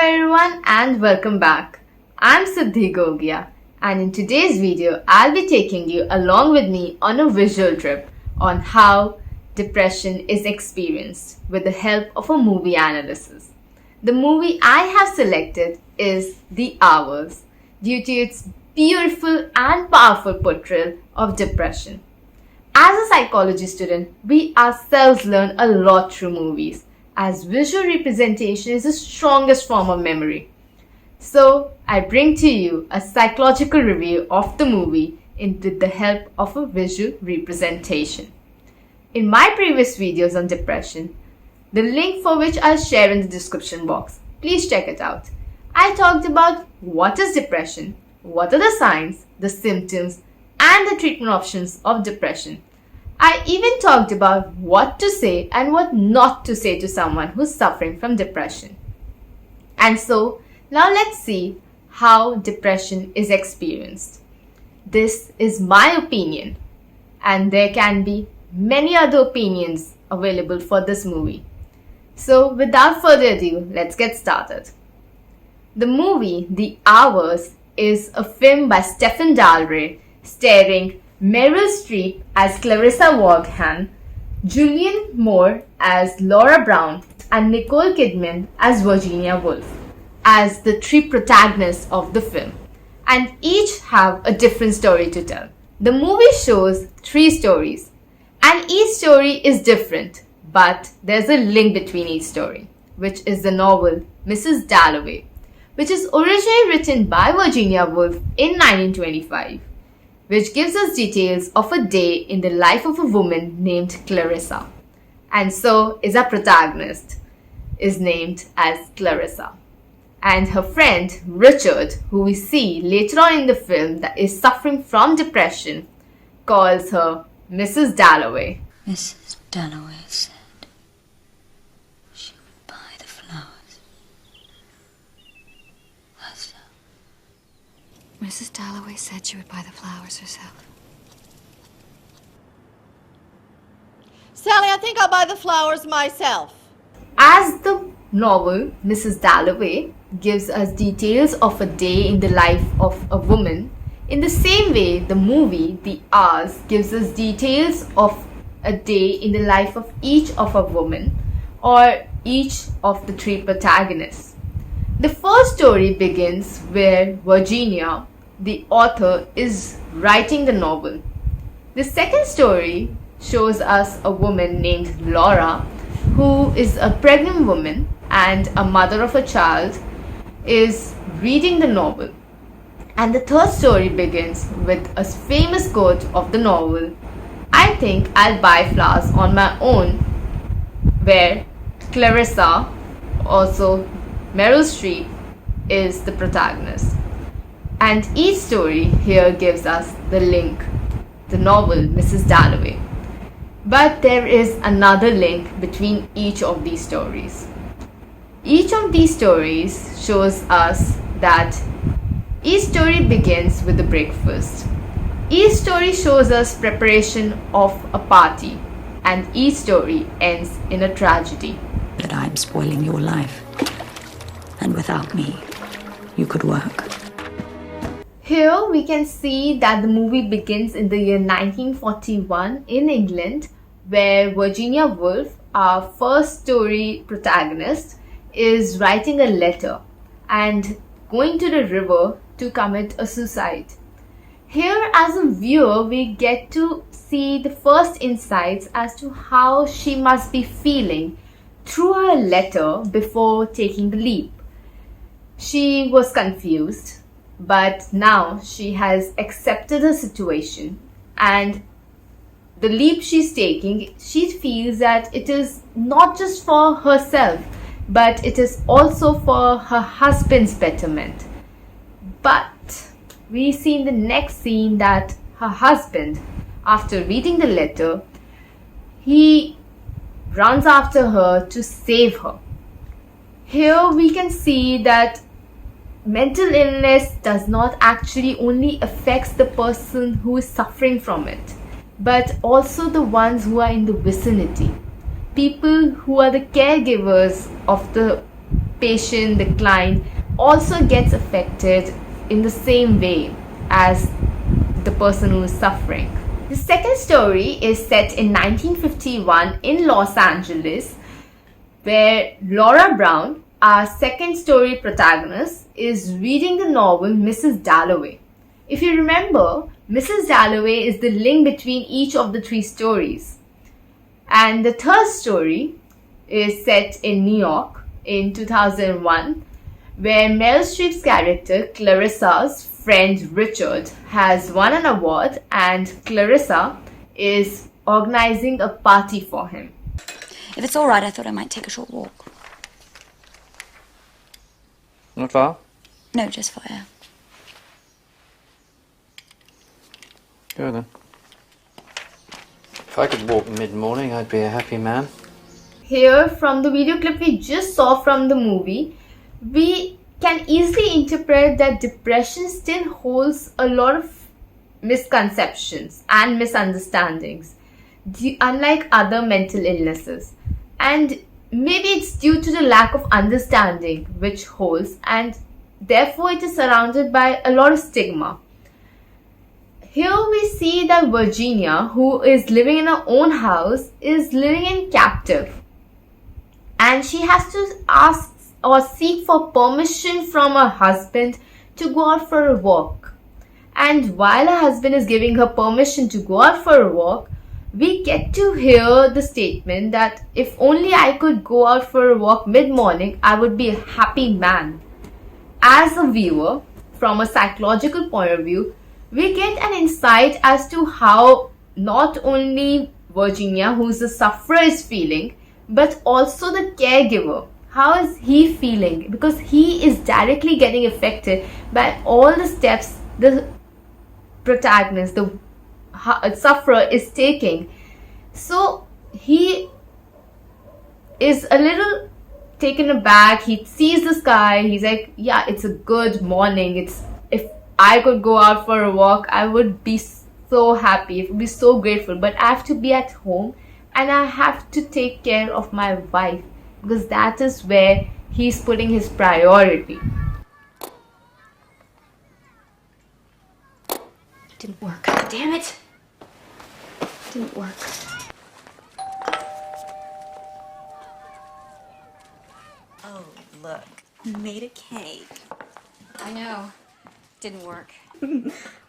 everyone and welcome back. I'm Siddhi Gogia and in today's video I'll be taking you along with me on a visual trip on how depression is experienced with the help of a movie analysis. The movie I have selected is The Hours due to its beautiful and powerful portrayal of depression. As a psychology student, we ourselves learn a lot through movies, as visual representation is the strongest form of memory. So, I bring to you a psychological review of the movie with the help of a visual representation. In my previous videos on depression, the link for which I'll share in the description box, please check it out. I talked about what is depression, what are the signs, the symptoms, and the treatment options of depression. I even talked about what to say and what not to say to someone who's suffering from depression. And so, now let's see how depression is experienced. This is my opinion, and there can be many other opinions available for this movie. So, without further ado, let's get started. The movie The Hours is a film by Stephen Daldry starring Meryl Streep as Clarissa Vaughan, Julianne Moore as Laura Brown, and Nicole Kidman as Virginia Woolf as the three protagonists of the film, and each have a different story to tell. The movie shows three stories, and each story is different, but there's a link between each story, which is the novel Mrs. Dalloway, which is originally written by Virginia Woolf in 1925. Which gives us details of a day in the life of a woman named Clarissa. And so is our protagonist, is named as Clarissa. And her friend, Richard, who we see later on in the film that is suffering from depression, calls her Mrs. Dalloway. Mrs. Dalloway said she would buy the flowers herself. Mrs. Dalloway said she would buy the flowers herself. Sally, I think I'll buy the flowers myself. As the novel Mrs. Dalloway gives us details of a day in the life of a woman, in the same way the movie The Hours gives us details of a day in the life of each of a woman or each of the three protagonists. The first story begins where Virginia, the author, is writing the novel. The second story shows us a woman named Laura, who is a pregnant woman and a mother of a child, is reading the novel. And the third story begins with a famous quote of the novel, "I think I'll buy flowers on my own," where Clarissa, also Meryl Streep, is the protagonist. And each story here gives us the link, the novel Mrs. Dalloway. But there is another link between each of these stories. Each of these stories shows us that each story begins with a breakfast. Each story shows us preparation of a party, and each story ends in a tragedy. That I'm spoiling your life. And without me, you could work. Here we can see that the movie begins in the year 1941 in England, where Virginia Woolf, our first story protagonist, is writing a letter and going to the river to commit a suicide. Here as a viewer we get to see the first insights as to how she must be feeling through her letter before taking the leap. She was confused, but now she has accepted her situation, and the leap she's taking, she feels that it is not just for herself, but it is also for her husband's betterment. But we see in the next scene that her husband, after reading the letter, he runs after her to save her. Here we can see that mental illness does not actually only affects the person who is suffering from it, but also the ones who are in the vicinity. People who are the caregivers of the patient, the client, also gets affected in the same way as the person who is suffering. The second story is set in 1951 in Los Angeles, where Laura Brown, our second story protagonist, is reading the novel Mrs. Dalloway. If you remember, Mrs. Dalloway is the link between each of the three stories. And the third story is set in New York in 2001, where Meryl Streep's character Clarissa's friend Richard has won an award and Clarissa is organizing a party for him. If it's all right, I thought I might take a short walk. Not far? No, just for air. Go then. If I could walk mid-morning, I'd be a happy man. Here, from the video clip we just saw from the movie, we can easily interpret that depression still holds a lot of misconceptions and misunderstandings, unlike other mental illnesses. And maybe it's due to the lack of understanding which holds, and therefore it is surrounded by a lot of stigma. Here we see that Virginia, who is living in her own house, is living in captive. And she has to ask or seek for permission from her husband to go out for a walk. And while her husband is giving her permission to go out for a walk, we get to hear the statement that if only I could go out for a walk mid-morning, I would be a happy man. As a viewer, from a psychological point of view, we get an insight as to how not only Virginia, who's the sufferer, is feeling, but also the caregiver. How is he feeling? Because he is directly getting affected by all the steps the protagonist, the sufferer, is taking. So he is a little taken aback. He sees the sky. He's like, yeah, it's a good morning. If I could go out for a walk, I would be so happy. It would be so grateful. But I have to be at home and I have to take care of my wife, because that is where he's putting his priority. Didn't work. Damn it. Didn't work. Oh, look. Made a cake. I know. Didn't work.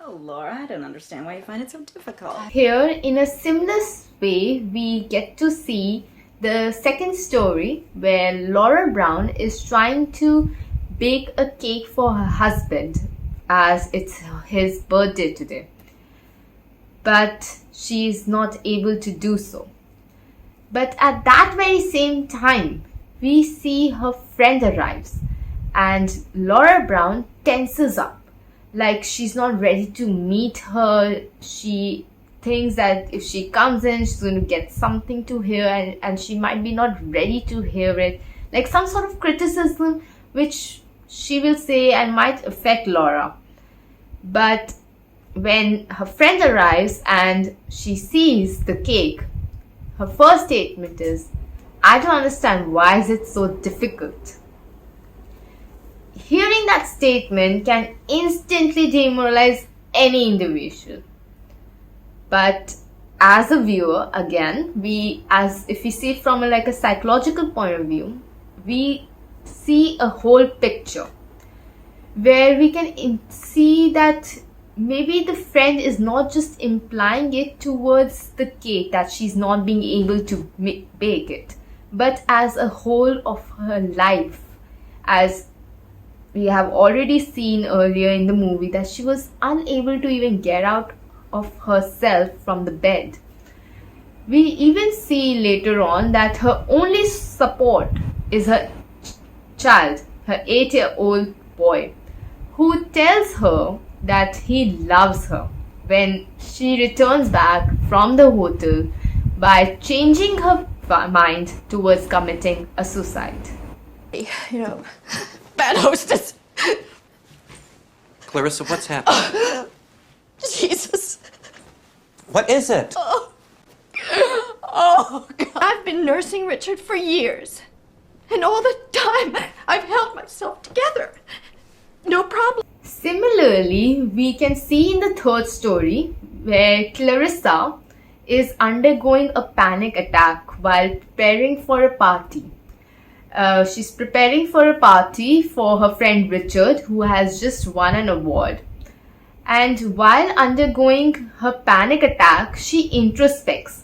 Oh, Laura, I don't understand why you find it so difficult. Here, in a similar way, we get to see the second story where Laura Brown is trying to bake a cake for her husband as it's his birthday today. But she's not able to do so. But at that very same time, we see her friend arrives and Laura Brown tenses up. Like she's not ready to meet her. She thinks that if she comes in, she's going to get something to hear and she might be not ready to hear it. Like some sort of criticism which she will say and might affect Laura. But when her friend arrives and she sees the cake, her first statement is, I don't understand, why is it so difficult? Hearing that statement can instantly demoralize any individual. But as a viewer, again, if we see it from a psychological point of view, we see a whole picture where we can see that maybe the friend is not just implying it towards the cake, that she's not being able to bake it, but as a whole of her life, as we have already seen earlier in the movie that she was unable to even get out of herself from the bed. We even see later on that her only support is her child, her 8-year-old boy, who tells her that he loves her when she returns back from the hotel by changing her mind towards committing a suicide. You know, bad hostess. Clarissa, what's happened? Jesus. What is it? Oh, God. I've been nursing Richard for years. And all the time, I've myself together. No problem. Similarly, we can see in the third story where Clarissa is undergoing a panic attack while preparing for a party. She's preparing for a party for her friend Richard, who has just won an award. And while undergoing her panic attack, she introspects.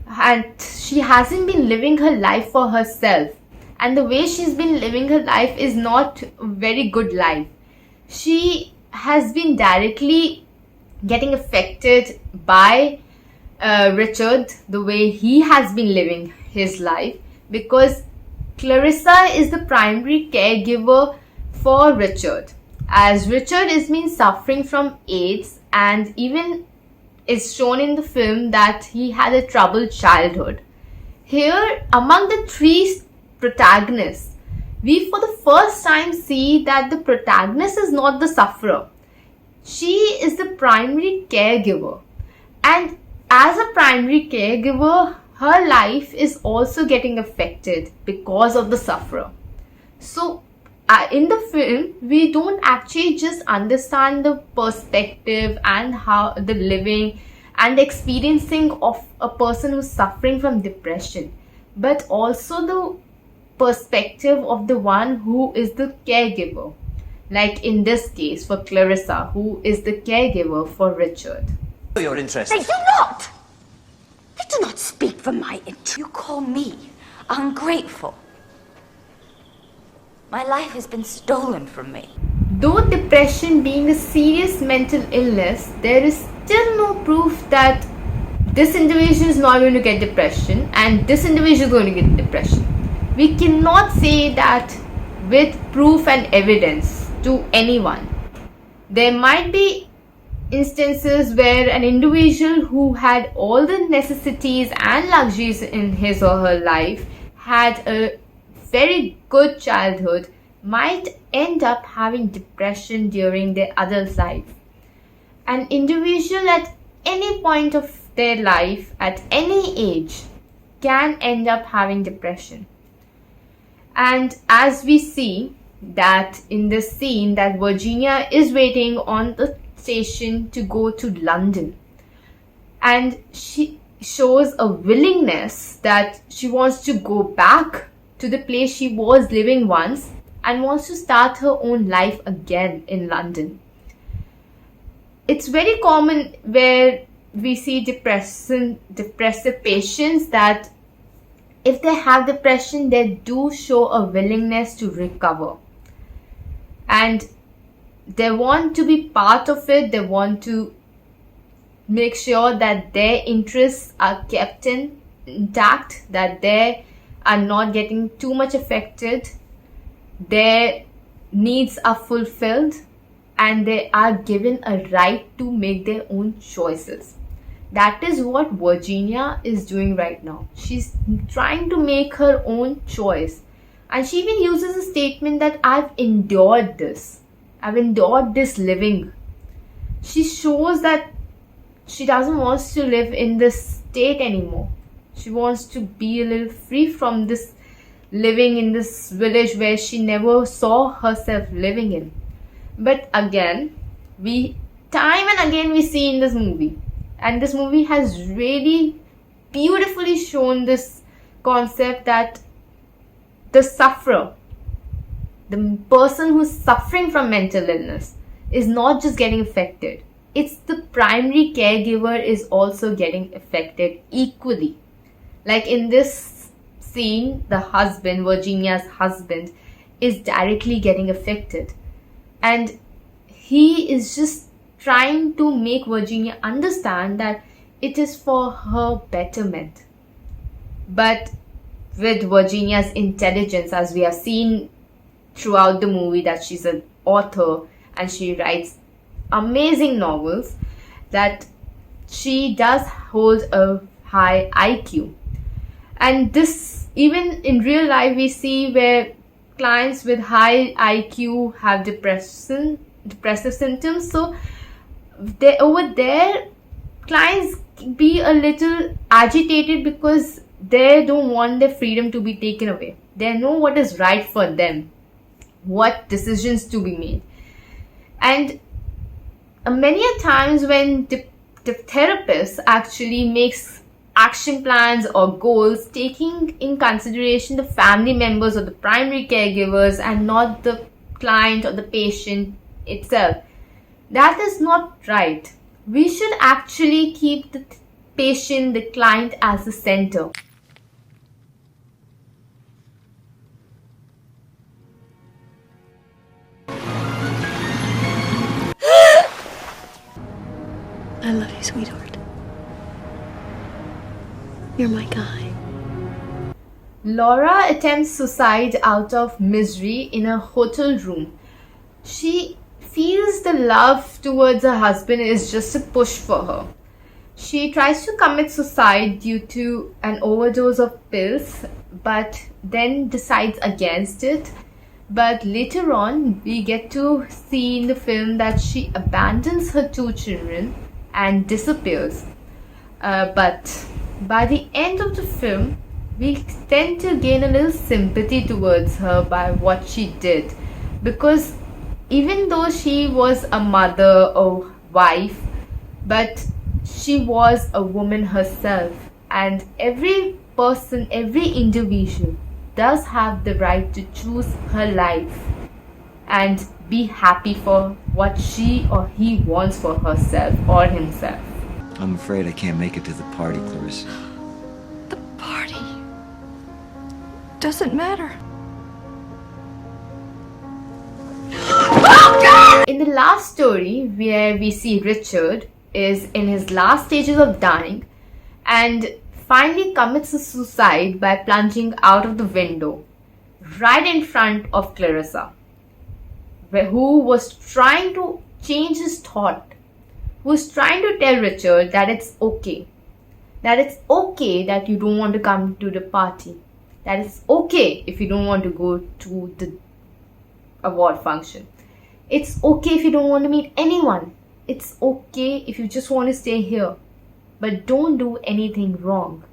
And she hasn't been living her life for herself. And the way she's been living her life is not a very good life. She has been directly getting affected by Richard, the way he has been living his life, because Clarissa is the primary caregiver for Richard, as Richard has been suffering from AIDS, and even is shown in the film that he had a troubled childhood. Here, among the three protagonists, we for the first time see that the protagonist is not the sufferer. She is the primary caregiver. And as a primary caregiver, her life is also getting affected because of the sufferer. So, in the film, we don't actually just understand the perspective and how the living and experiencing of a person who's suffering from depression, but also the perspective of the one who is the caregiver. Like in this case for Clarissa, who is the caregiver for Richard. Your interest. They do not! They do not speak for my interest. You call me ungrateful. My life has been stolen from me. Though depression being a serious mental illness, there is still no proof that this individual is not going to get depression and this individual is going to get depression. We cannot say that with proof and evidence to anyone. There might be instances where an individual who had all the necessities and luxuries in his or her life, had a very good childhood, might end up having depression during their adult life. An individual at any point of their life, at any age, can end up having depression. And as we see that in this scene, that Virginia is waiting on the station to go to London, and she shows a willingness that she wants to go back to the place she was living once and wants to start her own life again in London. It's very common where we see depressive patients that if they have depression, they do show a willingness to recover. And they want to be part of it. They want to make sure that their interests are kept intact, that they are not getting too much affected, their needs are fulfilled, and they are given a right to make their own choices. That is what Virginia is doing right now. She's trying to make her own choice. And she even uses a statement that I've endured this. I've endured this living. She shows that she doesn't want to live in this state anymore. She wants to be a little free from this living in this village where she never saw herself living in. But again, time and again we see in this movie, and this movie has really beautifully shown this concept that the sufferer, the person who's suffering from mental illness, is not just getting affected. It's the primary caregiver is also getting affected equally. Like in this scene, the husband, Virginia's husband, is directly getting affected. And he is just trying to make Virginia understand that it is for her betterment. But with Virginia's intelligence, as we have seen throughout the movie, that she's an author and she writes amazing novels, that she does hold a high IQ. And this, even in real life, we see where clients with high IQ have depressive symptoms. So over there, clients be a little agitated because they don't want their freedom to be taken away. They know what is right for them. what decisions to be made. And many a times when the therapist actually makes action plans or goals taking in consideration the family members or the primary caregivers and not the client or the patient itself, that is not right. We should actually keep the patient, the client as the center. I love you, sweetheart. You're my guy. Laura attempts suicide out of misery in a hotel room. She feels the love towards her husband is just a push for her. She tries to commit suicide due to an overdose of pills, but then decides against it. But later on, we get to see in the film that she abandons her 2 children and disappears. But by the end of the film, we tend to gain a little sympathy towards her by what she did, because even though she was a mother or wife, but she was a woman herself, and every person, every individual does have the right to choose her life and be happy for what she or he wants for herself or himself. I'm afraid I can't make it to the party, Clarissa. The party doesn't matter. In the last story, where we see Richard is in his last stages of dying and finally commits a suicide by plunging out of the window right in front of Clarissa, who was trying to change his thought, who was trying to tell Richard that it's okay that you don't want to come to the party, that it's okay if you don't want to go to the award function, it's okay if you don't want to meet anyone, it's okay if you just want to stay here, but don't do anything wrong.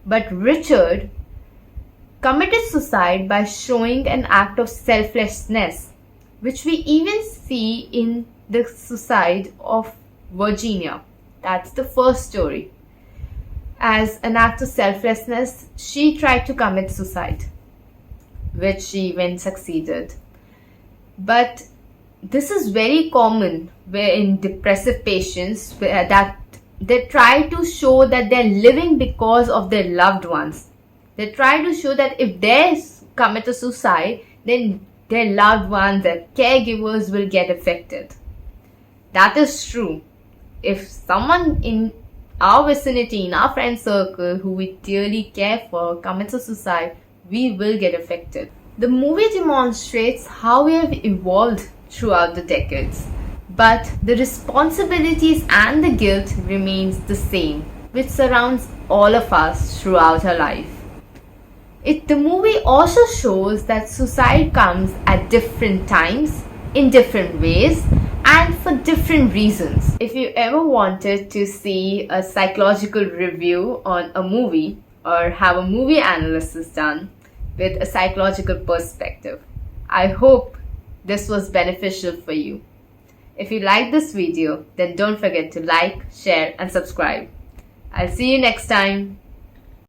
But Richard committed suicide by showing an act of selflessness, which we even see in the suicide of Virginia. That's the first story. As an act of selflessness, she tried to commit suicide, which she even succeeded. But this is very common where in depressive patients that they try to show that they're living because of their loved ones. They try to show that if they commit a suicide, then their loved ones, their caregivers will get affected. That is true. If someone in our vicinity, in our friend circle, who we dearly care for, commits a suicide, we will get affected. The movie demonstrates how we have evolved throughout the decades, but the responsibilities and the guilt remains the same, which surrounds all of us throughout our life. The movie also shows that suicide comes at different times, in different ways, and for different reasons. If you ever wanted to see a psychological review on a movie or have a movie analysis done with a psychological perspective, I hope this was beneficial for you. If you like this video, then don't forget to like, share, and subscribe. I'll see you next time.